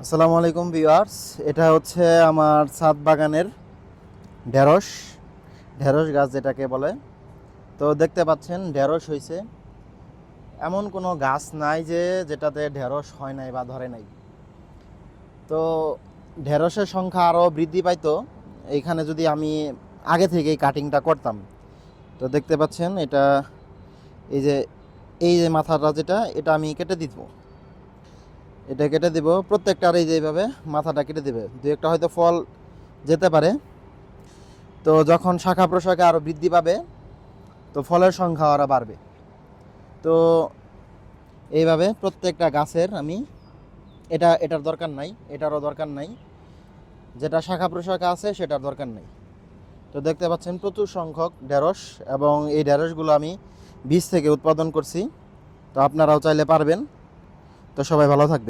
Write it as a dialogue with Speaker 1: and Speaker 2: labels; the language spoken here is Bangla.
Speaker 1: আসসালামু আলাইকুম ভিউয়ার্স। এটা হচ্ছে আমার ছাদ বাগানের ঢেঁড়স ঢেঁড়স গাছ যেটাকে বলে। তো দেখতে পাচ্ছেন ঢেঁড়স হয়েছে, এমন কোনো গাছ নাই যে যেটাতে ঢেঁড়স হয় নাই বা ধরে নাই। তো ঢেঁড়সের সংখ্যা আরও বৃদ্ধি পাইতো এইখানে যদি আমি আগে থেকেই কাটিংটা করতাম। তো দেখতে পাচ্ছেন এটা, এই যে মাথাটা যেটা, এটা আমি কেটে দিব। এটা কেটে দিব প্রত্যেকটার, এই যে এইভাবে মাথাটা কেটে দেবে। দু একটা হয়তো ফল যেতে পারে। তো যখন শাখা প্রশাখা আরও বৃদ্ধি পাবে, তো ফলের সংখ্যা আরও বাড়বে। তো এইভাবে প্রত্যেকটা গাছের আমি এটার দরকার নাই, এটারও দরকার নাই, যেটা শাখা প্রশাখা আছে সেটার দরকার নাই। তো দেখতে পাচ্ছেন প্রচুর সংখ্যক ঢেঁড়স, এবং এই ঢেঁড়সগুলো আমি বীজ থেকে উৎপাদন করছি। তো আপনারাও চাইলে পারবেন। তো সবাই ভালো থাকবে।